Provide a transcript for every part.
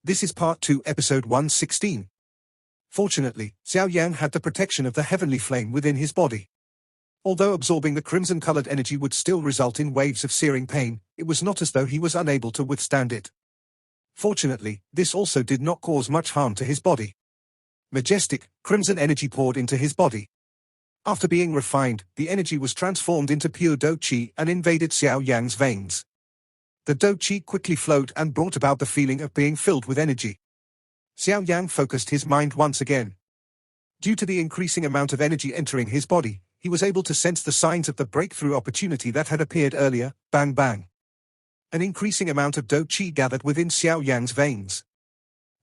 This is part 2, episode 116. Fortunately, Xiao Yan had the protection of the heavenly flame within his body. Although absorbing the crimson-colored energy would still result in waves of searing pain, it was not as though he was unable to withstand it. Fortunately, this also did not cause much harm to his body. Majestic, crimson energy poured into his body. After being refined, the energy was transformed into pure Do Qi and invaded Xiao Yan's veins. The Do Qi quickly flowed and brought about the feeling of being filled with energy. Xiao Yan focused his mind once again. Due to the increasing amount of energy entering his body, he was able to sense the signs of the breakthrough opportunity that had appeared earlier. Bang bang. An increasing amount of Do Qi gathered within Xiao Yan's veins.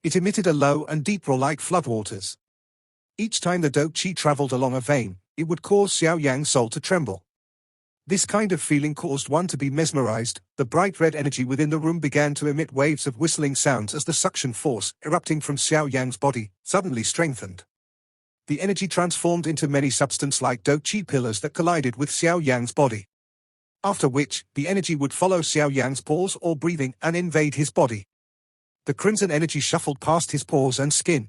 It emitted a low and deep roar like floodwaters. Each time the Do Qi traveled along a vein, it would cause Xiao Yan's soul to tremble. This kind of feeling caused one to be mesmerized. The bright red energy within the room began to emit waves of whistling sounds as the suction force, erupting from Xiao Yan's body, suddenly strengthened. The energy transformed into many substance-like Do Qi pillars that collided with Xiao Yan's body. After which, the energy would follow Xiao Yan's pores or breathing and invade his body. The crimson energy shuffled past his pores and skin.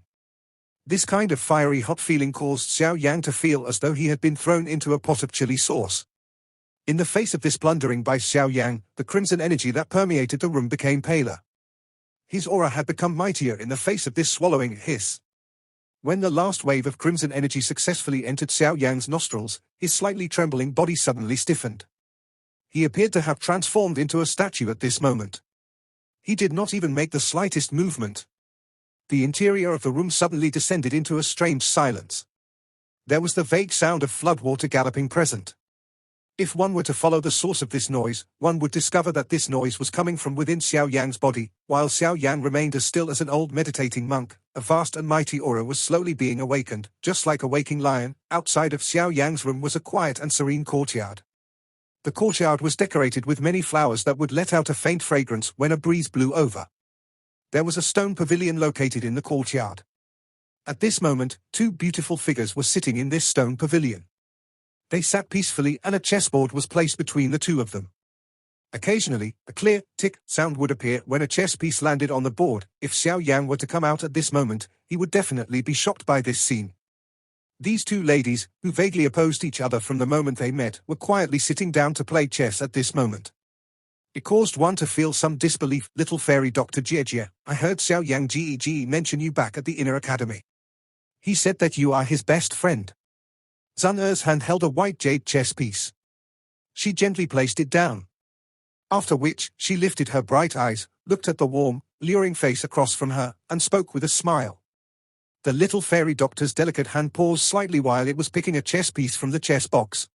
This kind of fiery hot feeling caused Xiao Yan to feel as though he had been thrown into a pot of chili sauce. In the face of this blundering by Xiao Yan, the crimson energy that permeated the room became paler. His aura had become mightier in the face of this swallowing hiss. When the last wave of crimson energy successfully entered Xiao Yan's nostrils, his slightly trembling body suddenly stiffened. He appeared to have transformed into a statue at this moment. He did not even make the slightest movement. The interior of the room suddenly descended into a strange silence. There was the vague sound of floodwater galloping present. If one were to follow the source of this noise, one would discover that this noise was coming from within Xiao Yan's body. While Xiao Yan remained as still as an old meditating monk, a vast and mighty aura was slowly being awakened. Just like a waking lion, outside of Xiao Yan's room was a quiet and serene courtyard. The courtyard was decorated with many flowers that would let out a faint fragrance when a breeze blew over. There was a stone pavilion located in the courtyard. At this moment, two beautiful figures were sitting in this stone pavilion. They sat peacefully and a chessboard was placed between the two of them. Occasionally, a clear, tick sound would appear when a chess piece landed on the board. If Xiao Yan were to come out at this moment, he would definitely be shocked by this scene. These two ladies, who vaguely opposed each other from the moment they met, were quietly sitting down to play chess at this moment. It caused one to feel some disbelief. Little fairy Dr. Jie, I heard Xiao Yang Ge mention you back at the inner academy. He said that you are his best friend. Xun'er's hand held a white jade chess piece. She gently placed it down. After which, she lifted her bright eyes, looked at the warm, luring face across from her, and spoke with a smile. The little fairy doctor's delicate hand paused slightly while it was picking a chess piece from the chess box.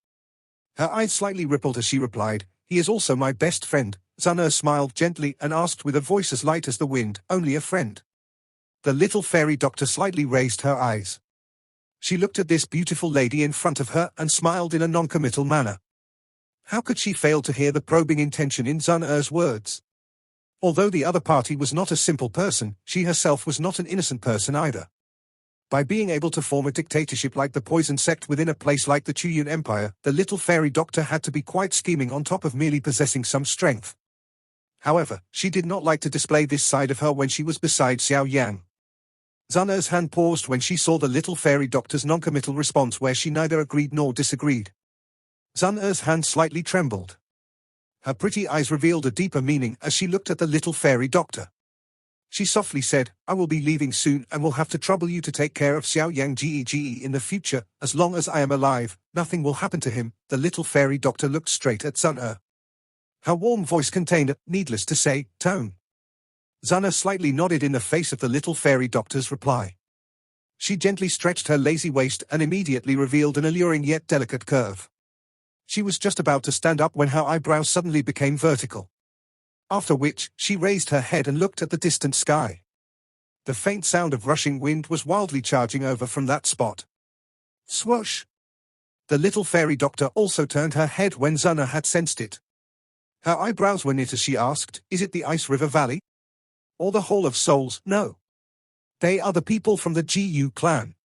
Her eyes slightly rippled as she replied, he is also my best friend. Xun'er smiled gently and asked with a voice as light as the wind, only a friend. The little fairy doctor slightly raised her eyes. She looked at this beautiful lady in front of her and smiled in a non-committal manner. How could she fail to hear the probing intention in Xun'er's words? Although the other party was not a simple person, she herself was not an innocent person either. By being able to form a dictatorship like the poison sect within a place like the Chuyun Empire, the little fairy doctor had to be quite scheming on top of merely possessing some strength. However, she did not like to display this side of her when she was beside Xiao Yan. Xun'er's hand paused when she saw the little fairy doctor's non-committal response where she neither agreed nor disagreed. Xun'er's hand slightly trembled. Her pretty eyes revealed a deeper meaning as she looked at the little fairy doctor. She softly said, I will be leaving soon and will have to trouble you to take care of Xiao Yang Ge in the future. As long as I am alive, nothing will happen to him. The little fairy doctor looked straight at Xun'er. Her warm voice contained a, needless to say, tone. Xun'er slightly nodded in the face of the little fairy doctor's reply. She gently stretched her lazy waist and immediately revealed an alluring yet delicate curve. She was just about to stand up when her eyebrows suddenly became vertical. After which, she raised her head and looked at the distant sky. The faint sound of rushing wind was wildly charging over from that spot. Swoosh! The little fairy doctor also turned her head when Xun'er had sensed it. Her eyebrows were knit as she asked, is it the Ice River Valley? Or the Hall of Souls? No. They are the people from the Gu clan.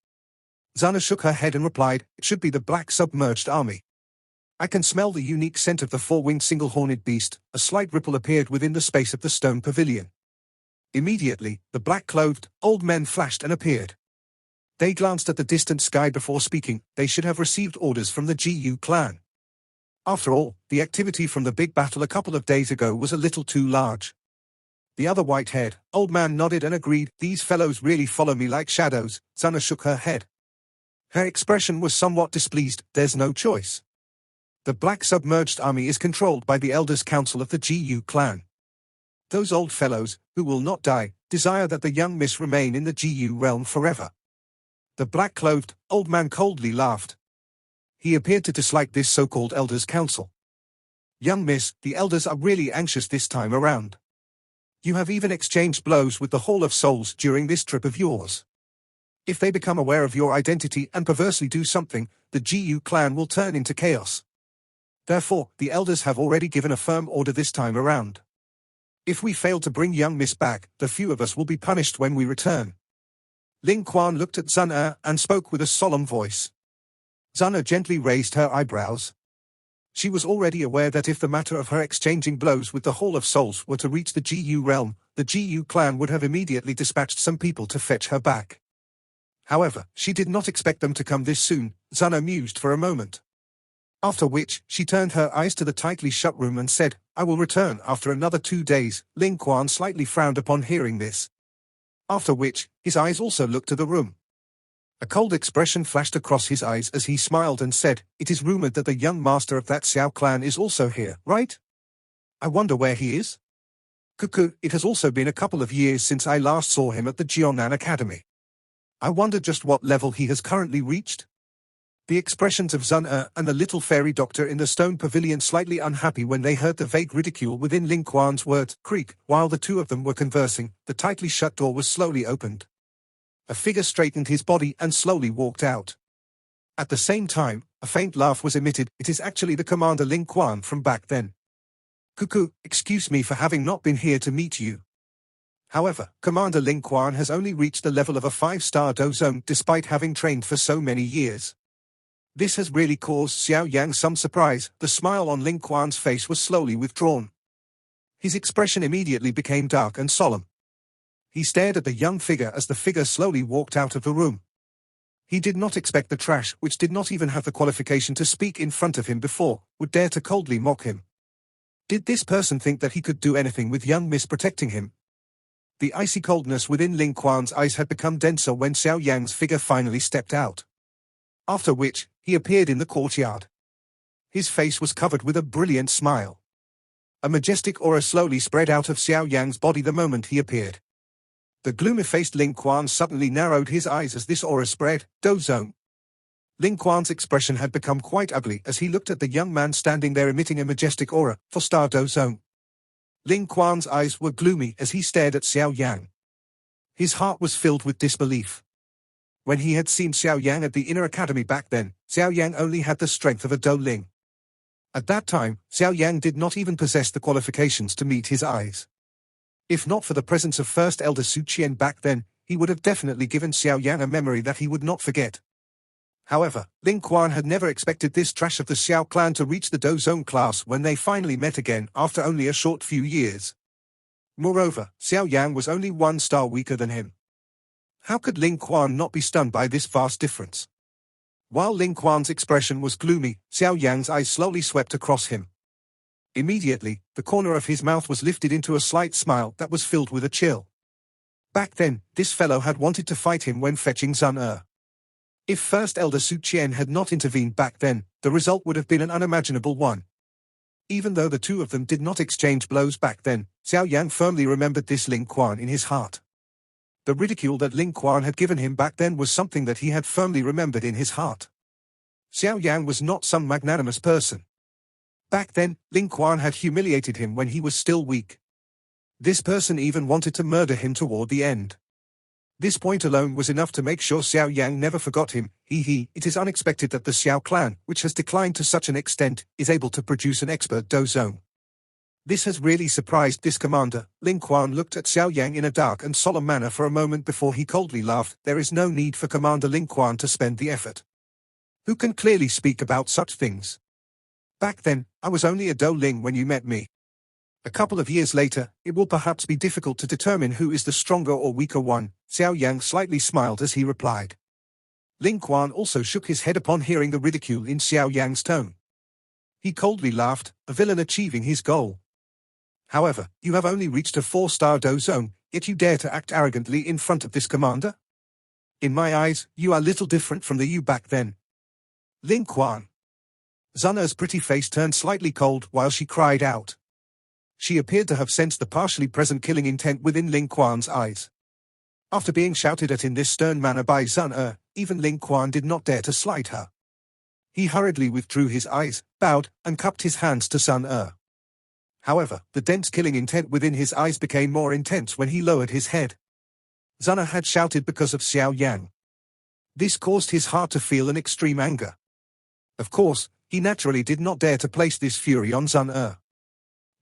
Xun'er shook her head and replied, it should be the Black Submerged Army. I can smell the unique scent of the four-winged single-horned beast. A slight ripple appeared within the space of the stone pavilion. Immediately, the black-clothed, old men flashed and appeared. They glanced at the distant sky before speaking. They should have received orders from the Gu clan. After all, the activity from the big battle a couple of days ago was a little too large. The other white-haired, old man nodded and agreed. These fellows really follow me like shadows. Xun'er shook her head. Her expression was somewhat displeased. There's no choice. The black submerged army is controlled by the elders' council of the Gu clan. Those old fellows, who will not die, desire that the young miss remain in the Gu realm forever. The black-clothed, old man coldly laughed. He appeared to dislike this so-called elders' council. Young miss, the elders are really anxious this time around. You have even exchanged blows with the Hall of Souls during this trip of yours. If they become aware of your identity and perversely do something, the Gu clan will turn into chaos. Therefore, the elders have already given a firm order this time around. If we fail to bring young miss back, the few of us will be punished when we return. Ling Quan looked at Xun'er and spoke with a solemn voice. Xun'er gently raised her eyebrows. She was already aware that if the matter of her exchanging blows with the Hall of Souls were to reach the Gu realm, the Gu clan would have immediately dispatched some people to fetch her back. However, she did not expect them to come this soon. Xun'er mused for a moment. After which, she turned her eyes to the tightly shut room and said, I will return after another 2 days. Ling Quan slightly frowned upon hearing this. After which, his eyes also looked to the room. A cold expression flashed across his eyes as he smiled and said, It is rumored that the young master of that Xiao clan is also here, right? I wonder where he is? Cuckoo, it has also been a couple of years since I last saw him at the Jianan Academy. I wonder just what level he has currently reached? The expressions of Xun'er and the little fairy doctor in the stone pavilion slightly unhappy when they heard the vague ridicule within Ling Quan's words creak. While the two of them were conversing, the tightly shut door was slowly opened. A figure straightened his body and slowly walked out. At the same time, a faint laugh was emitted. It is actually the Commander Ling Quan from back then. Cuckoo, excuse me for having not been here to meet you. However, Commander Ling Quan has only reached the level of a 5-star dozone despite having trained for so many years. This has really caused Xiao Yan some surprise. The smile on Ling Quan's face was slowly withdrawn. His expression immediately became dark and solemn. He stared at the young figure as the figure slowly walked out of the room. He did not expect the trash, which did not even have the qualification to speak in front of him before, would dare to coldly mock him. Did this person think that he could do anything with young miss protecting him? The icy coldness within Ling Quan's eyes had become denser when Xiao Yan's figure finally stepped out. After which, he appeared in the courtyard. His face was covered with a brilliant smile. A majestic aura slowly spread out of Xiao Yan's body the moment he appeared. The gloomy-faced Ling Quan suddenly narrowed his eyes as this aura spread. Dozone. Ling Quan's expression had become quite ugly as he looked at the young man standing there emitting a majestic aura, 4-star Dozone. Ling Quan's eyes were gloomy as he stared at Xiao Yan. His heart was filled with disbelief. When he had seen Xiao Yan at the inner academy back then, Xiao Yan only had the strength of a Do Ling. At that time, Xiao Yan did not even possess the qualifications to meet his eyes. If not for the presence of First Elder Su Qian back then, he would have definitely given Xiao Yan a memory that he would not forget. However, Ling Quan had never expected this trash of the Xiao clan to reach the Dozone class when they finally met again after only a short few years. Moreover, Xiao Yan was only 1 star weaker than him. How could Ling Quan not be stunned by this vast difference? While Ling Quan's expression was gloomy, Xiao Yan's eyes slowly swept across him. Immediately, the corner of his mouth was lifted into a slight smile that was filled with a chill. Back then, this fellow had wanted to fight him when fetching Xun'er. If First Elder Su Qian had not intervened back then, the result would have been an unimaginable one. Even though the two of them did not exchange blows back then, Xiao Yan firmly remembered this Ling Quan in his heart. The ridicule that Ling Quan had given him back then was something that he had firmly remembered in his heart. Xiao Yan was not some magnanimous person. Back then, Ling Quan had humiliated him when he was still weak. This person even wanted to murder him toward the end. This point alone was enough to make sure Xiao Yan never forgot him. It is unexpected that the Xiao clan, which has declined to such an extent, is able to produce an expert Dozone. This has really surprised this commander. Ling Quan looked at Xiao Yan in a dark and solemn manner for a moment before he coldly laughed. There is no need for Commander Ling Quan to spend the effort. Who can clearly speak about such things? Back then, I was only a Do Ling when you met me. A couple of years later, it will perhaps be difficult to determine who is the stronger or weaker one, Xiao Yan slightly smiled as he replied. Ling Quan also shook his head upon hearing the ridicule in Xiao Yan's tone. He coldly laughed, a villain achieving his goal. However, you have only reached a 4-star do zone, yet you dare to act arrogantly in front of this commander? In my eyes, you are little different from the you back then. Ling Quan. Xun'er's pretty face turned slightly cold while she cried out. She appeared to have sensed the partially present killing intent within Ling Quan's eyes. After being shouted at in this stern manner by Xun'er, even Ling Quan did not dare to slight her. He hurriedly withdrew his eyes, bowed, and cupped his hands to Xun'er. However, the dense killing intent within his eyes became more intense when he lowered his head. Xun'er had shouted because of Xiao Yan. This caused his heart to feel an extreme anger. Of course, he naturally did not dare to place this fury on Xun'er.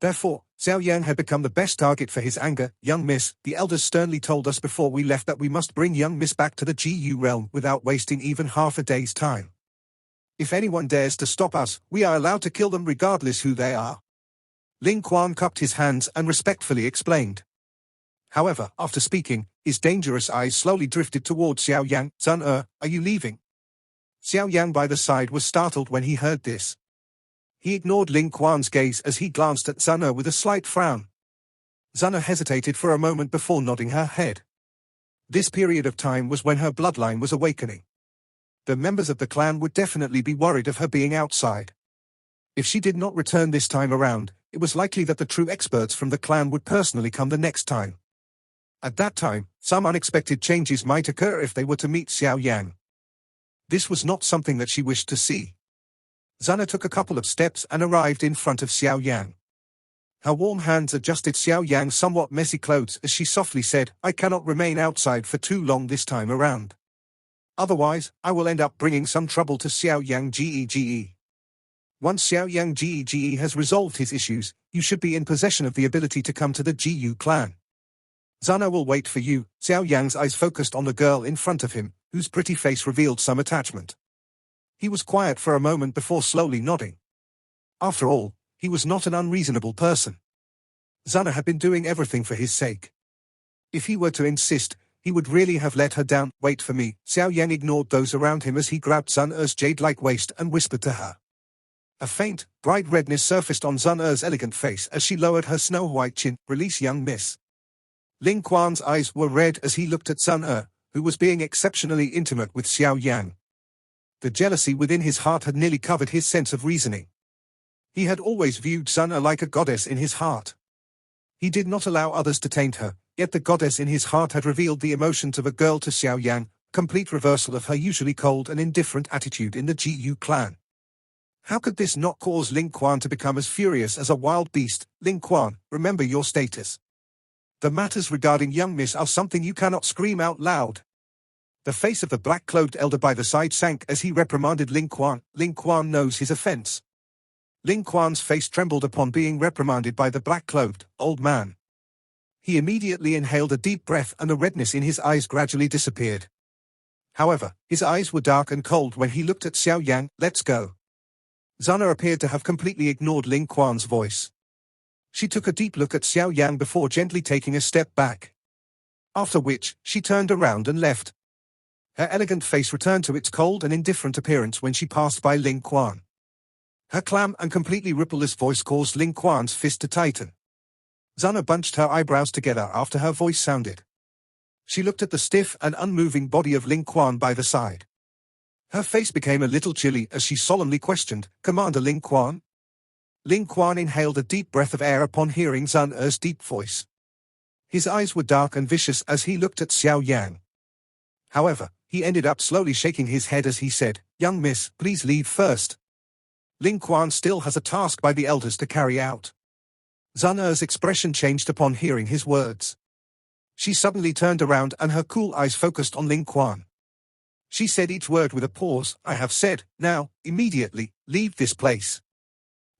Therefore, Xiao Yan had become the best target for his anger. Young miss, the elders sternly told us before we left that we must bring young miss back to the GU realm without wasting even half a day's time. If anyone dares to stop us, we are allowed to kill them regardless who they are. Ling Quan cupped his hands and respectfully explained. However, after speaking, his dangerous eyes slowly drifted towards Xiao Yan. Xun'er, are you leaving? Xiao Yan by the side was startled when he heard this. He ignored Ling Quan's gaze as he glanced at Xun'er with a slight frown. Xun'er hesitated for a moment before nodding her head. This period of time was when her bloodline was awakening. The members of the clan would definitely be worried of her being outside. If she did not return this time around, it was likely that the true experts from the clan would personally come the next time. At that time, some unexpected changes might occur if they were to meet Xiao Yan. This was not something that she wished to see. Xun'er took a couple of steps and arrived in front of Xiao Yan. Her warm hands adjusted Xiao Yan's somewhat messy clothes as she softly said, I cannot remain outside for too long this time around. Otherwise, I will end up bringing some trouble to Xiao Yan Gege. Once Xiao Yan Gege has resolved his issues, you should be in possession of the ability to come to the GU clan. Xun'er will wait for you. Xiao Yan's eyes focused on the girl in front of him, whose pretty face revealed some attachment. He was quiet for a moment before slowly nodding. After all, he was not an unreasonable person. Xun'er had been doing everything for his sake. If he were to insist, he would really have let her down. Wait for me. Xiao Yan ignored those around him as he grabbed Xun'er's jade-like waist and whispered to her. A faint, bright redness surfaced on Xun'er's elegant face as she lowered her snow-white chin. Release, young miss. Ling Quan's eyes were red as he looked at Xun'er, who was being exceptionally intimate with Xiao Yan. The jealousy within his heart had nearly covered his sense of reasoning. He had always viewed Xun'er like a goddess in his heart. He did not allow others to taint her, yet the goddess in his heart had revealed the emotions of a girl to Xiao Yan, complete reversal of her usually cold and indifferent attitude in the GU clan. How could this not cause Ling Quan to become as furious as a wild beast? Ling Quan, remember your status. The matters regarding young miss are something you cannot scream out loud. The face of the black-cloaked elder by the side sank as he reprimanded Ling Quan. Ling Quan knows his offense. Ling Quan's face trembled upon being reprimanded by the black-cloaked old man. He immediately inhaled a deep breath and the redness in his eyes gradually disappeared. However, his eyes were dark and cold when he looked at Xiao Yan. Let's go. Xun'er appeared to have completely ignored Ling Quan's voice. She took a deep look at Xiao Yan before gently taking a step back. After which, she turned around and left. Her elegant face returned to its cold and indifferent appearance when she passed by Ling Quan. Her calm and completely rippleless voice caused Ling Quan's fist to tighten. Xun'er bunched her eyebrows together after her voice sounded. She looked at the stiff and unmoving body of Ling Quan by the side. Her face became a little chilly as she solemnly questioned, Commander Ling Quan? Ling Quan inhaled a deep breath of air upon hearing Xun'er's deep voice. His eyes were dark and vicious as he looked at Xiao Yan. However, he ended up slowly shaking his head as he said, Young miss, please leave first. Ling Quan still has a task by the elders to carry out. Xun'er's expression changed upon hearing his words. She suddenly turned around and her cool eyes focused on Ling Quan. She said each word with a pause. I have said, now, immediately, leave this place.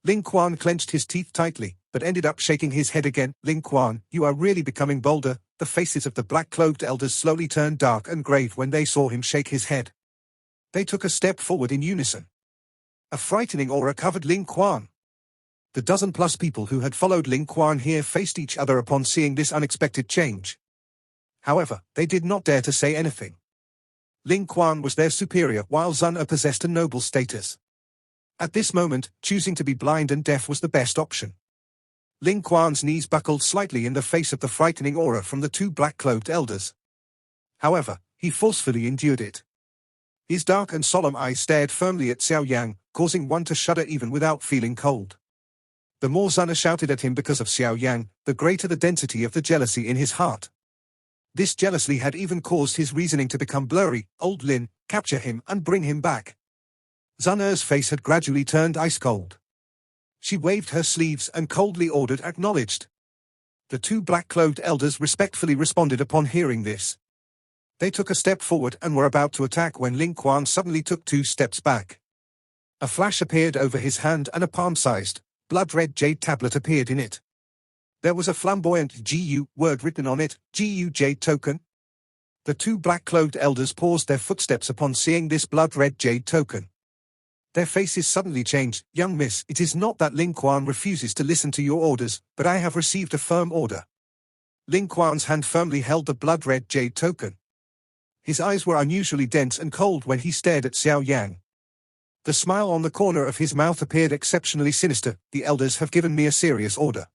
Ling Quan clenched his teeth tightly, but ended up shaking his head again. Ling Quan, you are really becoming bolder. The faces of the black-cloaked elders slowly turned dark and grave when they saw him shake his head. They took a step forward in unison. A frightening aura covered Ling Quan. The dozen-plus people who had followed Ling Quan here faced each other upon seeing this unexpected change. However, they did not dare to say anything. Ling Quan was their superior while Xun'er possessed a noble status. At this moment, choosing to be blind and deaf was the best option. Ling Quan's knees buckled slightly in the face of the frightening aura from the two black-cloaked elders. However, he forcefully endured it. His dark and solemn eyes stared firmly at Xiao Yan, causing one to shudder even without feeling cold. The more Xun'er shouted at him because of Xiao Yan, the greater the density of the jealousy in his heart. This jealousy had even caused his reasoning to become blurry. Old Lin, capture him and bring him back. Xun'er's face had gradually turned ice-cold. She waved her sleeves and coldly ordered acknowledged. The two black-cloaked elders respectfully responded upon hearing this. They took a step forward and were about to attack when Ling Quan suddenly took 2 steps back. A flash appeared over his hand and a palm-sized, blood-red jade tablet appeared in it. There was a flamboyant GU word written on it, GU Jade Token. The two black-cloaked elders paused their footsteps upon seeing this blood-red jade token. Their faces suddenly changed. Young miss, it is not that Ling Quan refuses to listen to your orders, but I have received a firm order. Ling Quan's hand firmly held the blood-red jade token. His eyes were unusually dense and cold when he stared at Xiao Yan. The smile on the corner of his mouth appeared exceptionally sinister. The elders have given me a serious order.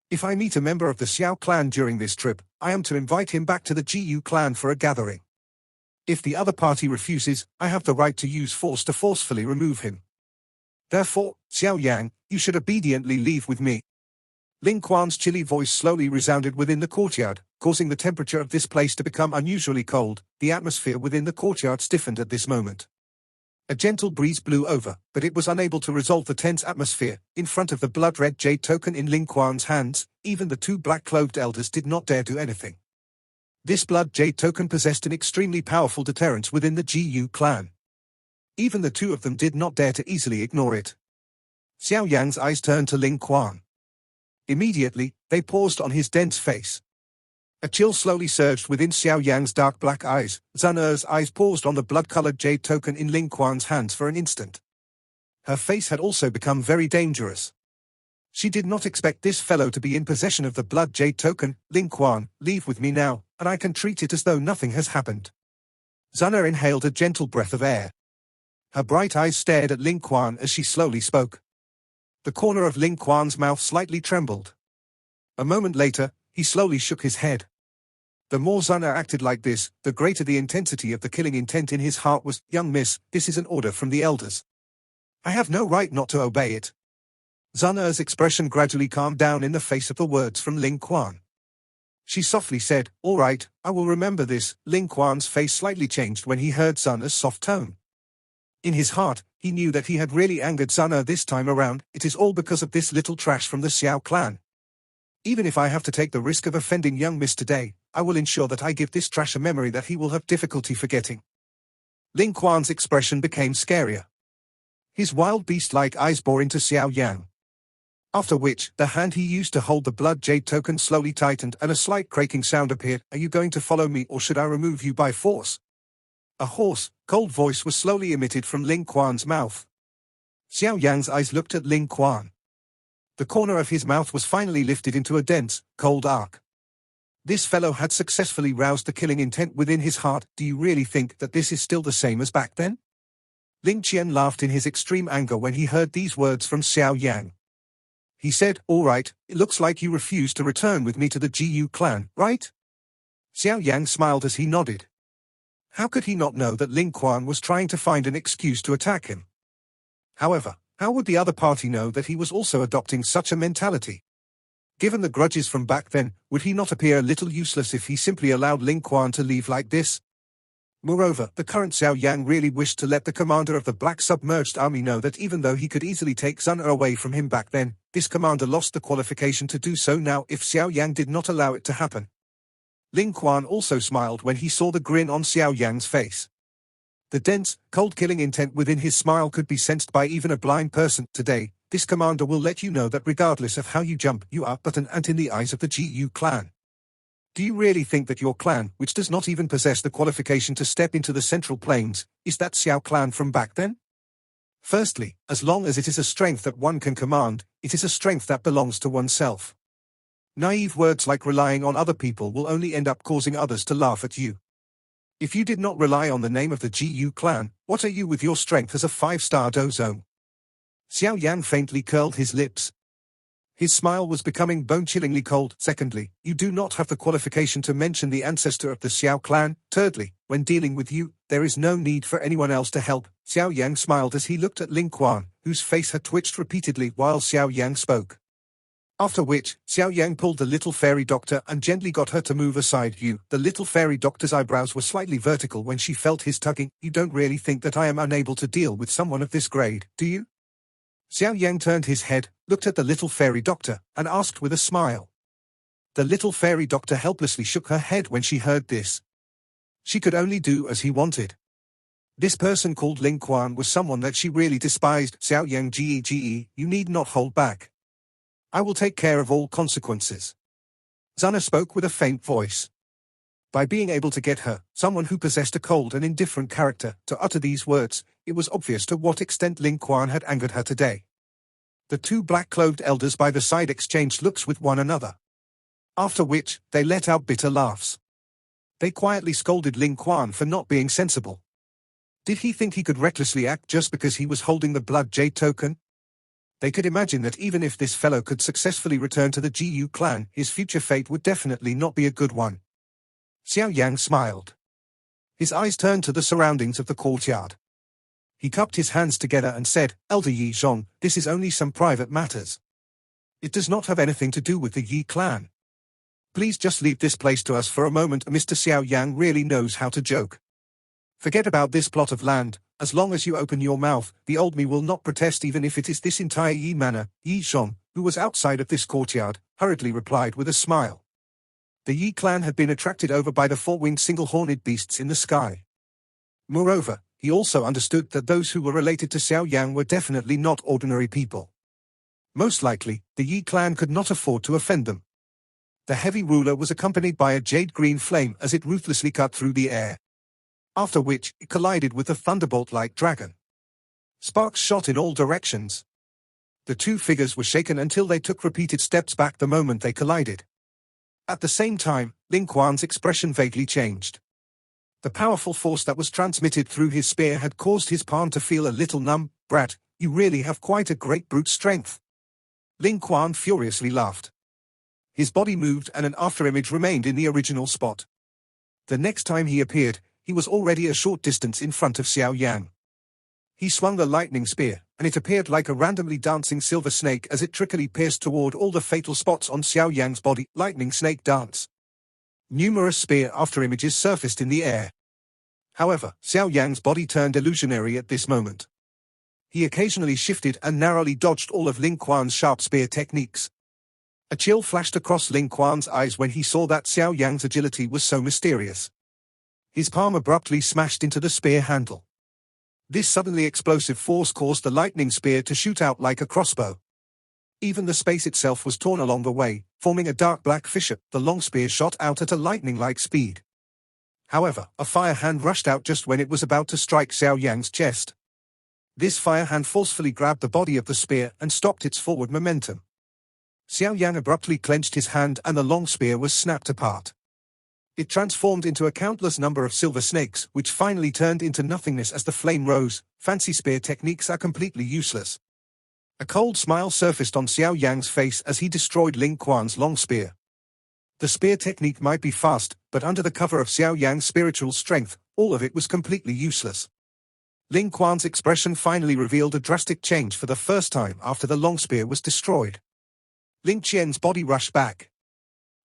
If I meet a member of the Xiao clan during this trip, I am to invite him back to the GU clan for a gathering. If the other party refuses, I have the right to use force to forcefully remove him. Therefore, Xiao Yan, you should obediently leave with me. Ling Quan's chilly voice slowly resounded within the courtyard, causing the temperature of this place to become unusually cold. The atmosphere within the courtyard stiffened at this moment. A gentle breeze blew over, but it was unable to resolve the tense atmosphere. In front of the blood-red jade token in Ling Quan's hands, even the two black-cloaked elders did not dare do anything. This blood jade token possessed an extremely powerful deterrence within the GU clan. Even the two of them did not dare to easily ignore it. Xiao Yan's eyes turned to Ling Quan. Immediately, they paused on his dense face. A chill slowly surged within Xiao Yan's dark black eyes. Xun'er's eyes paused on the blood-colored jade token in Ling Quan's hands for an instant. Her face had also become very dangerous. She did not expect this fellow to be in possession of the blood jade token. Ling Quan, leave with me now, and I can treat it as though nothing has happened. Xun'er inhaled a gentle breath of air. Her bright eyes stared at Ling Quan as she slowly spoke. The corner of Ling Quan's mouth slightly trembled. A moment later, he slowly shook his head. The more Xun'er acted like this, the greater the intensity of the killing intent in his heart was. Young miss, this is an order from the elders. I have no right not to obey it. Xun'er's expression gradually calmed down in the face of the words from Ling Quan. She softly said, all right, I will remember this. Ling Quan's face slightly changed when he heard Xun'er's soft tone. In his heart, he knew that he had really angered Xun'er this time around. It is all because of this little trash from the Xiao clan. Even if I have to take the risk of offending young miss today, I will ensure that I give this trash a memory that he will have difficulty forgetting. Ling Quan's expression became scarier. His wild beast-like eyes bore into Xiao Yan. After which, the hand he used to hold the blood jade token slowly tightened and a slight cracking sound appeared. Are you going to follow me or should I remove you by force? A hoarse, cold voice was slowly emitted from Ling Quan's mouth. Xiao Yan's eyes looked at Ling Quan. The corner of his mouth was finally lifted into a dense, cold arc. This fellow had successfully roused the killing intent within his heart. Do you really think that this is still the same as back then? Ling Qian laughed in his extreme anger when he heard these words from Xiao Yan. He said, all right, it looks like you refuse to return with me to the GU clan, right? Xiao Yan smiled as he nodded. How could he not know that Ling Quan was trying to find an excuse to attack him? However, how would the other party know that he was also adopting such a mentality? Given the grudges from back then, would he not appear a little useless if he simply allowed Ling Quan to leave like this? Moreover, the current Xiao Yan really wished to let the commander of the Black Submerged Army know that even though he could easily take Xun'er away from him back then, this commander lost the qualification to do so now if Xiao Yan did not allow it to happen. Ling Quan also smiled when he saw the grin on Xiao Yan's face. The dense, cold-killing intent within his smile could be sensed by even a blind person. Today, this commander will let you know that regardless of how you jump, you are but an ant in the eyes of the GU clan. Do you really think that your clan, which does not even possess the qualification to step into the Central Plains, is that Xiao clan from back then? Firstly, as long as it is a strength that one can command, it is a strength that belongs to oneself. Naive words like relying on other people will only end up causing others to laugh at you. If you did not rely on the name of the Gu clan, what are you with your strength as a 5-star dozone? Xiao Yan faintly curled his lips. His smile was becoming bone-chillingly cold. Secondly, you do not have the qualification to mention the ancestor of the Xiao clan. Thirdly, when dealing with you, there is no need for anyone else to help. Xiao Yang smiled as he looked at Ling Quan, whose face had twitched repeatedly while Xiao Yang spoke. After which, Xiao Yang pulled the little fairy doctor and gently got her to move aside. The little fairy doctor's eyebrows were slightly vertical when she felt his tugging. You don't really think that I am unable to deal with someone of this grade, do you? Xiao Yang turned his head, looked at the little fairy doctor, and asked with a smile. The little fairy doctor helplessly shook her head when she heard this. She could only do as he wanted. This person called Ling Quan was someone that she really despised. Xiao Yang Ge, you need not hold back. I will take care of all consequences. Xun'er spoke with a faint voice. By being able to get her, someone who possessed a cold and indifferent character, to utter these words, it was obvious to what extent Ling Quan had angered her today. The two black-clothed elders by the side exchanged looks with one another. After which, they let out bitter laughs. They quietly scolded Ling Quan for not being sensible. Did he think he could recklessly act just because he was holding the blood jade token? They could imagine that even if this fellow could successfully return to the Gu clan, his future fate would definitely not be a good one. Xiao Yang smiled. His eyes turned to the surroundings of the courtyard. He cupped his hands together and said, Elder Yi Zhong, this is only some private matters. It does not have anything to do with the Yi clan. Please just leave this place to us for a moment. Mr. Xiao Yang really knows how to joke. Forget about this plot of land. As long as you open your mouth, the old me will not protest, even if it is this entire Yi manor. Yi Zhong, who was outside of this courtyard, hurriedly replied with a smile. The Yi clan had been attracted over by the four-winged single-horned beasts in the sky. Moreover, he also understood that those who were related to Xiao Yang were definitely not ordinary people. Most likely, the Yi clan could not afford to offend them. The heavy ruler was accompanied by a jade-green flame as it ruthlessly cut through the air. After which, it collided with the thunderbolt-like dragon. Sparks shot in all directions. The two figures were shaken until they took repeated steps back the moment they collided. At the same time, Ling Quan's expression vaguely changed. The powerful force that was transmitted through his spear had caused his palm to feel a little numb. Brat, you really have quite a great brute strength. Ling Quan furiously laughed. His body moved and an afterimage remained in the original spot. The next time he appeared, he was already a short distance in front of Xiao Yan. He swung the lightning spear, and it appeared like a randomly dancing silver snake as it trickily pierced toward all the fatal spots on Xiao Yan's body. Lightning snake dance. Numerous spear afterimages surfaced in the air. However, Xiao Yan's body turned illusionary at this moment. He occasionally shifted and narrowly dodged all of Ling Quan's sharp spear techniques. A chill flashed across Ling Quan's eyes when he saw that Xiao Yan's agility was so mysterious. His palm abruptly smashed into the spear handle. This suddenly explosive force caused the lightning spear to shoot out like a crossbow. Even the space itself was torn along the way, forming a dark black fissure. The long spear shot out at a lightning-like speed. However, a fire hand rushed out just when it was about to strike Xiao Yan's chest. This fire hand forcefully grabbed the body of the spear and stopped its forward momentum. Xiao Yan abruptly clenched his hand and the long spear was snapped apart. It transformed into a countless number of silver snakes, which finally turned into nothingness as the flame rose. Fancy spear techniques are completely useless. A cold smile surfaced on Xiao Yang's face as he destroyed Ling Quan's long spear. The spear technique might be fast, but under the cover of Xiao Yang's spiritual strength, all of it was completely useless. Ling Quan's expression finally revealed a drastic change for the first time after the long spear was destroyed. Ling Qian's body rushed back.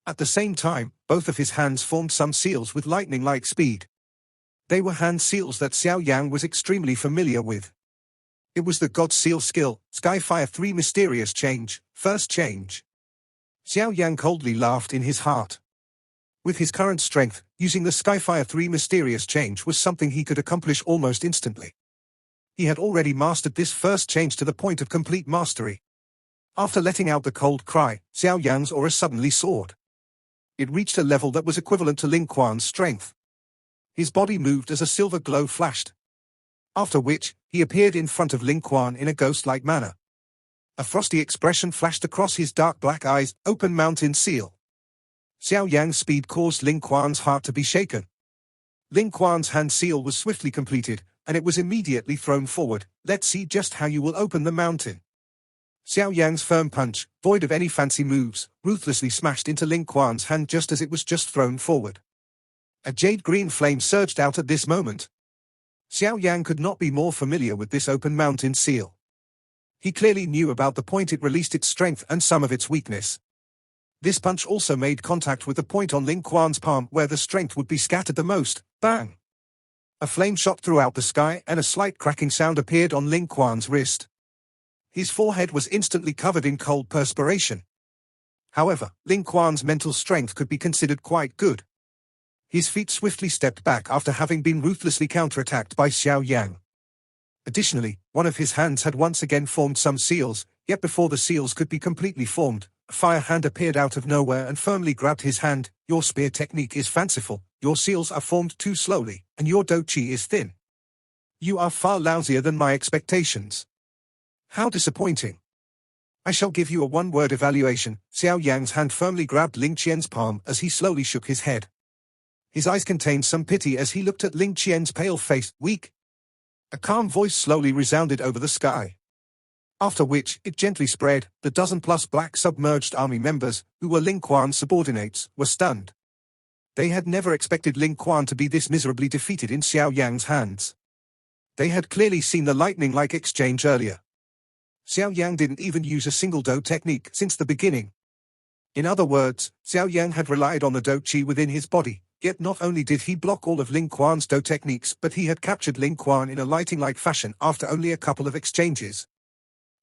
At the same time, both of his hands formed some seals with lightning-like speed. They were hand seals that Xiao Yang was extremely familiar with. It was the God Seal skill, Skyfire 3 Mysterious Change, First Change. Xiao Yang coldly laughed in his heart. With his current strength, using the Skyfire 3 Mysterious Change was something he could accomplish almost instantly. He had already mastered this first change to the point of complete mastery. After letting out the cold cry, Xiao Yan's aura suddenly soared. It reached a level that was equivalent to Ling Quan's strength. His body moved as a silver glow flashed. After which, he appeared in front of Ling Quan in a ghost-like manner. A frosty expression flashed across his dark black eyes, open mountain seal. Xiao Yan's speed caused Ling Quan's heart to be shaken. Ling Quan's hand seal was swiftly completed, and it was immediately thrown forward. Let's see just how you will open the mountain. Xiao Yan's firm punch, void of any fancy moves, ruthlessly smashed into Ling Quan's hand just as it was just thrown forward. A jade-green flame surged out at this moment. Xiao Yan could not be more familiar with this open mountain seal. He clearly knew about the point it released its strength and some of its weakness. This punch also made contact with the point on Ling Quan's palm where the strength would be scattered the most. Bang! A flame shot throughout the sky and a slight cracking sound appeared on Ling Quan's wrist. His forehead was instantly covered in cold perspiration. However, Ling Quan's mental strength could be considered quite good. His feet swiftly stepped back after having been ruthlessly counterattacked by Xiao Yan. Additionally, one of his hands had once again formed some seals, yet before the seals could be completely formed, a fire hand appeared out of nowhere and firmly grabbed his hand. Your spear technique is fanciful, your seals are formed too slowly, and your do-chi is thin. You are far lousier than my expectations. How disappointing. I shall give you a one-word evaluation. Xiao Yan's hand firmly grabbed Ling Qian's palm as he slowly shook his head. His eyes contained some pity as he looked at Ling Qian's pale face. Weak. A calm voice slowly resounded over the sky. After which, it gently spread. The dozen-plus black submerged army members, who were Ling Quan's subordinates, were stunned. They had never expected Ling Quan to be this miserably defeated in Xiao Yan's hands. They had clearly seen the lightning-like exchange earlier. Xiao Yan didn't even use a single do technique since the beginning. In other words, Xiao Yan had relied on the do chi within his body, yet not only did he block all of Ling Quan's do techniques but he had captured Ling Quan in a lightning-like fashion after only a couple of exchanges.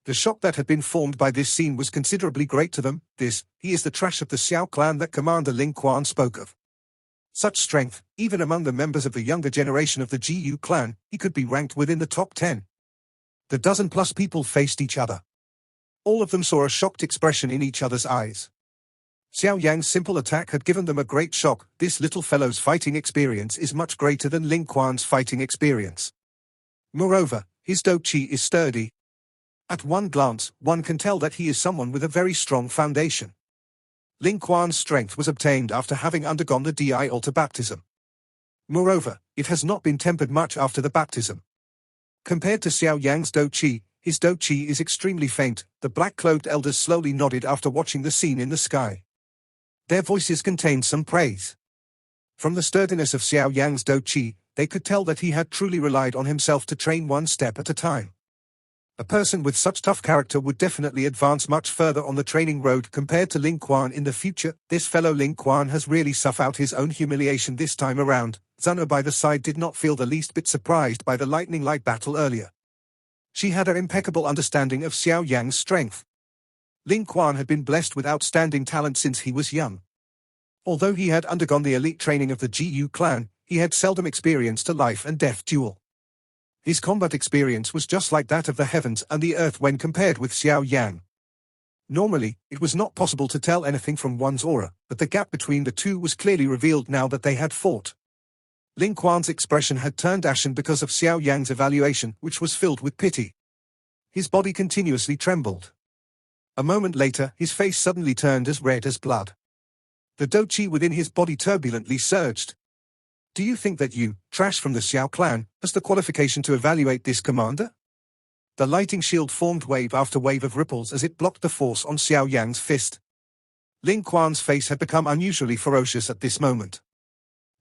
The shock that had been formed by this scene was considerably great to them. He is the trash of the Xiao clan that Commander Ling Quan spoke of. Such strength, even among the members of the younger generation of the Gu clan, he could be ranked within the top 10. The dozen-plus people faced each other. All of them saw a shocked expression in each other's eyes. Xiao Yan's simple attack had given them a great shock. This little fellow's fighting experience is much greater than Ling Quan's fighting experience. Moreover, his do chi is sturdy. At one glance, one can tell that he is someone with a very strong foundation. Ling Quan's strength was obtained after having undergone the Di altar baptism. Moreover, it has not been tempered much after the baptism. Compared to Xiao Yan's do chi, his do chi is extremely faint. The black-cloaked elders slowly nodded after watching the scene in the sky. Their voices contained some praise. From the sturdiness of Xiao Yan's do chi, they could tell that he had truly relied on himself to train one step at a time. A person with such tough character would definitely advance much further on the training road compared to Ling Quan in the future. This fellow Ling Quan has really suffered out his own humiliation this time around. Xun'er by the side did not feel the least bit surprised by the lightning-like battle earlier. She had an impeccable understanding of Xiao Yan's strength. Ling Quan had been blessed with outstanding talent since he was young. Although he had undergone the elite training of the Gu clan, he had seldom experienced a life-and-death duel. His combat experience was just like that of the heavens and the earth when compared with Xiao Yan. Normally, it was not possible to tell anything from one's aura, but the gap between the two was clearly revealed now that they had fought. Ling Quan's expression had turned ashen because of Xiao Yan's evaluation, which was filled with pity. His body continuously trembled. A moment later, his face suddenly turned as red as blood. The do chi within his body turbulently surged. Do you think that you, trash from the Xiao clan, has the qualification to evaluate this commander? The lighting shield formed wave after wave of ripples as it blocked the force on Xiao Yan's fist. Ling Quan's face had become unusually ferocious at this moment.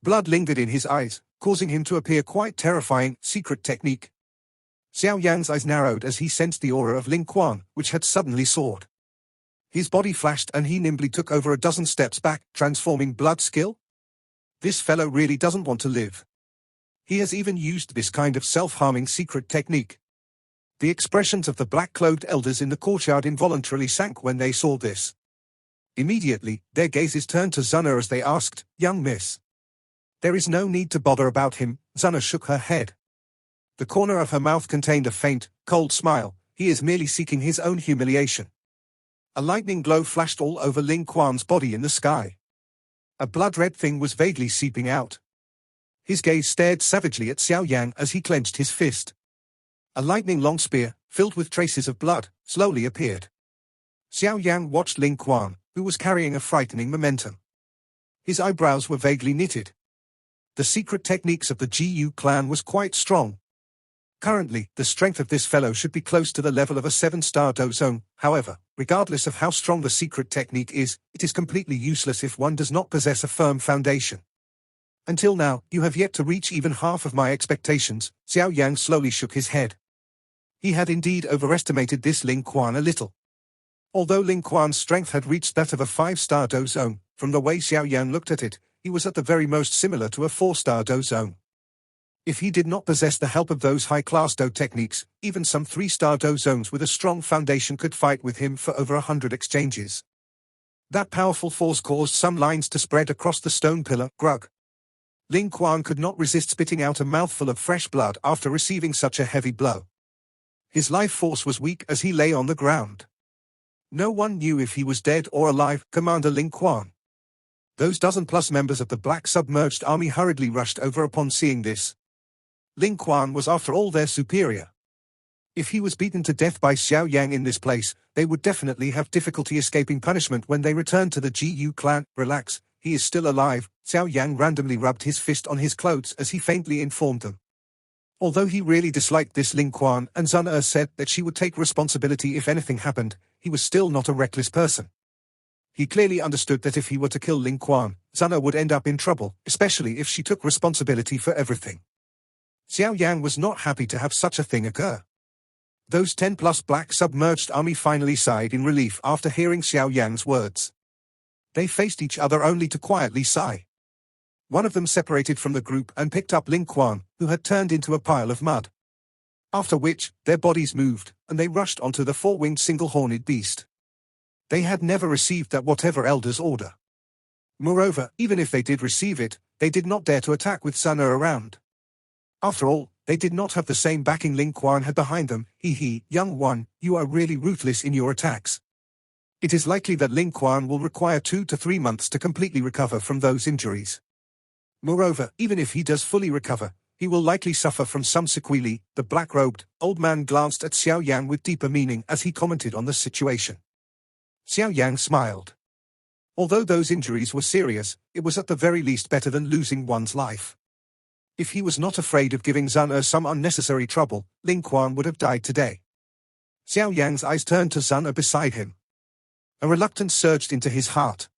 Blood lingered in his eyes, causing him to appear quite terrifying. Secret technique. Xiao Yan's eyes narrowed as he sensed the aura of Ling Quan, which had suddenly soared. His body flashed and he nimbly took over a dozen steps back, transforming blood skill. This fellow really doesn't want to live. He has even used this kind of self-harming secret technique. The expressions of the black-cloaked elders in the courtyard involuntarily sank when they saw this. Immediately, their gazes turned to Xun'er as they asked, "Young miss, there is no need to bother about him." Xun'er shook her head. The corner of her mouth contained a faint, cold smile. He is merely seeking his own humiliation. A lightning glow flashed all over Ling Quan's body in the sky. A blood-red thing was vaguely seeping out. His gaze stared savagely at Xiao Yan as he clenched his fist. A lightning-long spear, filled with traces of blood, slowly appeared. Xiao Yan watched Ling Quan, who was carrying a frightening momentum. His eyebrows were vaguely knitted. The secret techniques of the Gu clan was quite strong. Currently, the strength of this fellow should be close to the level of a 7-star dozong. However, regardless of how strong the secret technique is, it is completely useless if one does not possess a firm foundation. Until now, you have yet to reach even half of my expectations. Xiao Yan slowly shook his head. He had indeed overestimated this Ling Quan a little. Although Ling Quan's strength had reached that of a 5-star dozong, from the way Xiao Yan looked at it, he was at the very most similar to a 4-star dozong. If he did not possess the help of those high-class do techniques, even some 3-star dozongs with a strong foundation could fight with him for over 100 exchanges. That powerful force caused some lines to spread across the stone pillar. Grug. Ling Quan could not resist spitting out a mouthful of fresh blood after receiving such a heavy blow. His life force was weak as he lay on the ground. No one knew if he was dead or alive. Commander Ling Quan. Those dozen-plus members of the Black Submerged Army hurriedly rushed over upon seeing this. Ling Quan was after all their superior. If he was beaten to death by Xiao Yang in this place, they would definitely have difficulty escaping punishment when they returned to the Gu clan. Relax, he is still alive. Xiao Yang randomly rubbed his fist on his clothes as he faintly informed them. Although he really disliked this Ling Quan and Xun'er said that she would take responsibility if anything happened, he was still not a reckless person. He clearly understood that if he were to kill Ling Quan, Xun'er would end up in trouble, especially if she took responsibility for everything. Xiao Yang was not happy to have such a thing occur. Those 10-plus Black Submerged Army finally sighed in relief after hearing Xiao Yan's words. They faced each other only to quietly sigh. One of them separated from the group and picked up Ling Quan, who had turned into a pile of mud. After which, their bodies moved, and they rushed onto the 4-winged single-horned beast. They had never received that whatever elder's order. Moreover, even if they did receive it, they did not dare to attack with Xun'er around. After all, they did not have the same backing Ling Quan had behind them. Young one, you are really ruthless in your attacks. It is likely that Ling Quan will require 2 to 3 months to completely recover from those injuries. Moreover, even if he does fully recover, he will likely suffer from some sequelae. The black-robed, old man glanced at Xiao Yang with deeper meaning as he commented on the situation. Xiao Yang smiled. Although those injuries were serious, it was at the very least better than losing one's life. If he was not afraid of giving Xun'er some unnecessary trouble, Ling Quan would have died today. Xiao Yang's eyes turned to Xun'er beside him. A reluctance surged into his heart.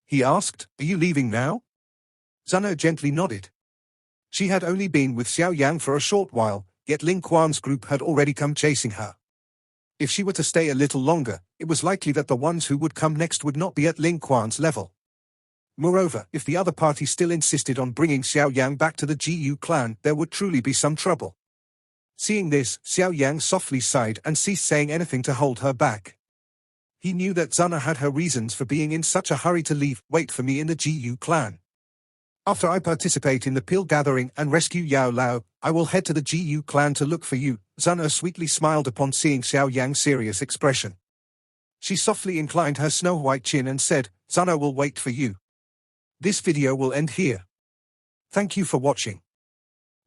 He asked, "Are you leaving now?" Xun'er gently nodded. She had only been with Xiao Yang for a short while, yet Ling Quan's group had already come chasing her. If she were to stay a little longer, it was likely that the ones who would come next would not be at Ling Quan's level. Moreover, if the other party still insisted on bringing Xiao Yang back to the Gu clan, there would truly be some trouble. Seeing this, Xiao Yang softly sighed and ceased saying anything to hold her back. He knew that Xun'er had her reasons for being in such a hurry to leave. Wait for me in the Gu clan. After I participate in the Peel Gathering and rescue Yao Lao, I will head to the Gu clan to look for you. Xun'er sweetly smiled upon seeing Xiao Yang's serious expression. She softly inclined her snow-white chin and said, "Xun'er will wait for you." This video will end here. Thank you for watching.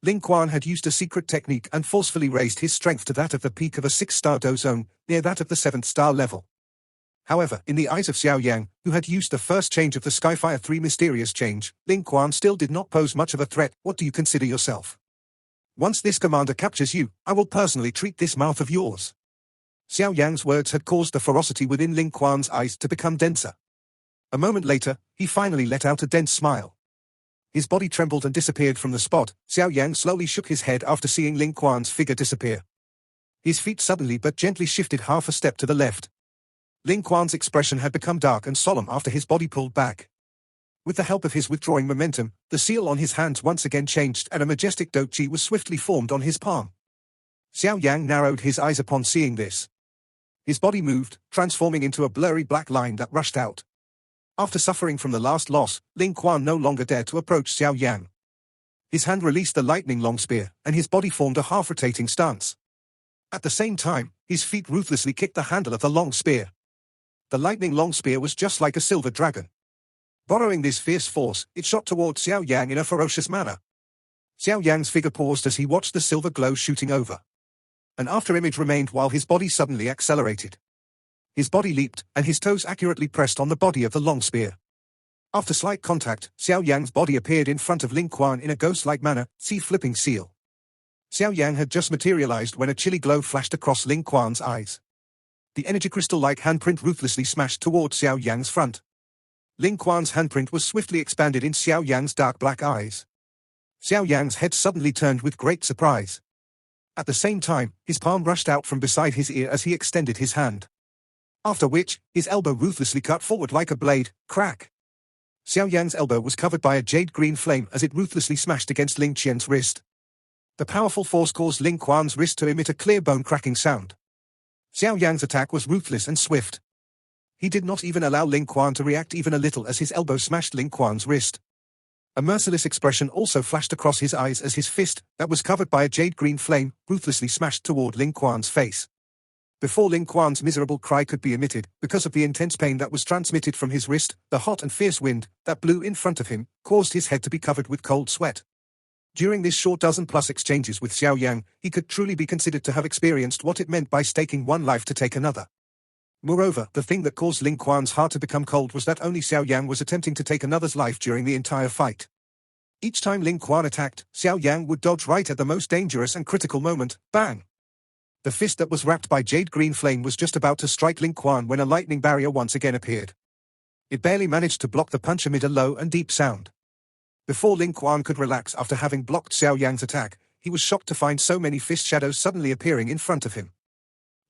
Ling Quan had used a secret technique and forcefully raised his strength to that of the peak of a 6-star dozong, near that of the 7th-star level. However, in the eyes of Xiao Yang, who had used the first change of the Skyfire 3 mysterious change, Ling Quan still did not pose much of a threat. What do you consider yourself? Once this commander captures you, I will personally treat this mouth of yours. Xiao Yang's words had caused the ferocity within Ling Quan's eyes to become denser. A moment later, he finally let out a dense smile. His body trembled and disappeared from the spot. Xiao Yang slowly shook his head after seeing Ling Quan's figure disappear. His feet suddenly but gently shifted half a step to the left. Ling Quan's expression had become dark and solemn after his body pulled back. With the help of his withdrawing momentum, the seal on his hands once again changed and a majestic dochi was swiftly formed on his palm. Xiao Yang narrowed his eyes upon seeing this. His body moved, transforming into a blurry black line that rushed out. After suffering from the last loss, Ling Quan no longer dared to approach Xiao Yang. His hand released the lightning-long spear, and his body formed a half-rotating stance. At the same time, his feet ruthlessly kicked the handle of the long spear. The lightning-long spear was just like a silver dragon. Borrowing this fierce force, it shot towards Xiao Yang in a ferocious manner. Xiao Yang's figure paused as he watched the silver glow shooting over. An afterimage remained while his body suddenly accelerated. His body leaped, and his toes accurately pressed on the body of the long spear. After slight contact, Xiao Yan's body appeared in front of Ling Quan in a ghost-like manner, see flipping seal. Xiao Yan had just materialized when a chilly glow flashed across Ling Quan's eyes. The energy crystal-like handprint ruthlessly smashed toward Xiao Yan's front. Ling Quan's handprint was swiftly expanded in Xiao Yan's dark black eyes. Xiao Yan's head suddenly turned with great surprise. At the same time, his palm rushed out from beside his ear as he extended his hand. After which, his elbow ruthlessly cut forward like a blade, crack. Xiao Yan's elbow was covered by a jade-green flame as it ruthlessly smashed against Ling Qian's wrist. The powerful force caused Ling Quan's wrist to emit a clear bone-cracking sound. Xiao Yan's attack was ruthless and swift. He did not even allow Ling Quan to react even a little as his elbow smashed Ling Quan's wrist. A merciless expression also flashed across his eyes as his fist, that was covered by a jade-green flame, ruthlessly smashed toward Ling Quan's face. Before Ling Quan's miserable cry could be emitted, because of the intense pain that was transmitted from his wrist, the hot and fierce wind that blew in front of him caused his head to be covered with cold sweat. During this short dozen-plus exchanges with Xiao Yan, he could truly be considered to have experienced what it meant by staking one life to take another. Moreover, the thing that caused Ling Quan's heart to become cold was that only Xiao Yan was attempting to take another's life during the entire fight. Each time Ling Quan attacked, Xiao Yan would dodge right at the most dangerous and critical moment, bang! The fist that was wrapped by jade-green flame was just about to strike Ling Quan when a lightning barrier once again appeared. It barely managed to block the punch amid a low and deep sound. Before Ling Quan could relax after having blocked Xiao Yan's attack, he was shocked to find so many fist shadows suddenly appearing in front of him.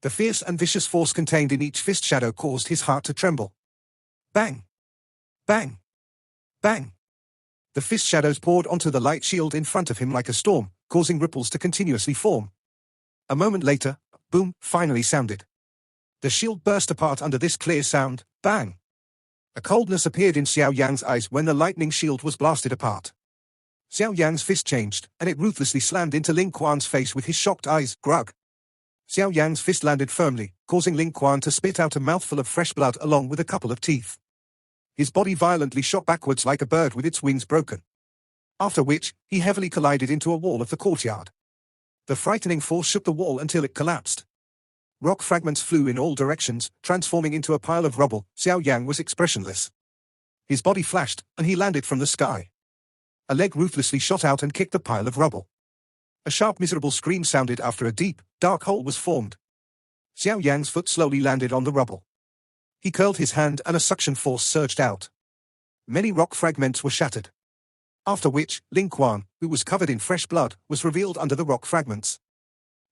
The fierce and vicious force contained in each fist shadow caused his heart to tremble. Bang! Bang! Bang! The fist shadows poured onto the light shield in front of him like a storm, causing ripples to continuously form. A moment later, boom, finally sounded. The shield burst apart under this clear sound, bang! A coldness appeared in Xiao Yan's eyes when the lightning shield was blasted apart. Xiao Yan's fist changed, and it ruthlessly slammed into Ling Quan's face with his shocked eyes, grug. Xiao Yan's fist landed firmly, causing Ling Quan to spit out a mouthful of fresh blood along with a couple of teeth. His body violently shot backwards like a bird with its wings broken. After which, he heavily collided into a wall of the courtyard. The frightening force shook the wall until it collapsed. Rock fragments flew in all directions, transforming into a pile of rubble. Xiao Yan was expressionless. His body flashed, and he landed from the sky. A leg ruthlessly shot out and kicked the pile of rubble. A sharp miserable scream sounded after a deep, dark hole was formed. Xiao Yan's foot slowly landed on the rubble. He curled his hand and a suction force surged out. Many rock fragments were shattered. After which, Ling Quan, who was covered in fresh blood, was revealed under the rock fragments.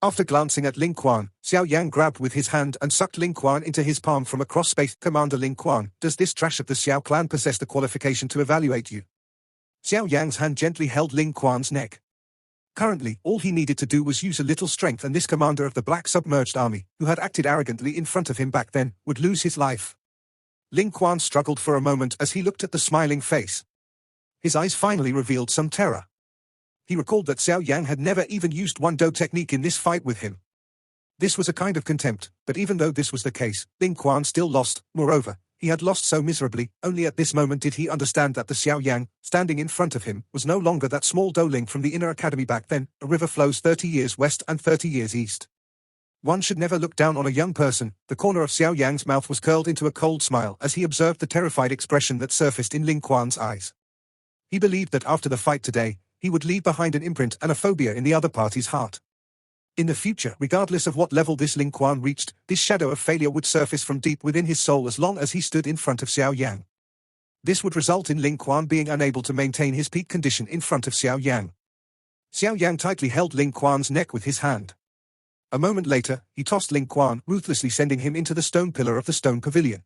After glancing at Ling Quan, Xiao Yan grabbed with his hand and sucked Ling Quan into his palm from across space. Commander Ling Quan, does this trash of the Xiao clan possess the qualification to evaluate you? Xiao Yan's hand gently held Ling Quan's neck. Currently, all he needed to do was use a little strength, and this commander of the Black Submerged Army, who had acted arrogantly in front of him back then, would lose his life. Ling Quan struggled for a moment as he looked at the smiling face. His eyes finally revealed some terror. He recalled that Xiao Yan had never even used One-Do technique in this fight with him. This was a kind of contempt, but even though this was the case, Ling Quan still lost. Moreover, he had lost so miserably, only at this moment did he understand that the Xiao Yan, standing in front of him, was no longer that small Do-Ling from the inner academy back then. A river flows 30 years west and 30 years east. One should never look down on a young person. The corner of Xiao Yan's mouth was curled into a cold smile as he observed the terrified expression that surfaced in Ling Quan's eyes. He believed that after the fight today, he would leave behind an imprint and a phobia in the other party's heart. In the future, regardless of what level this Ling Quan reached, this shadow of failure would surface from deep within his soul as long as he stood in front of Xiao Yan. This would result in Ling Quan being unable to maintain his peak condition in front of Xiao Yan. Xiao Yan tightly held Ling Quan's neck with his hand. A moment later, he tossed Ling Quan, ruthlessly sending him into the stone pillar of the stone pavilion.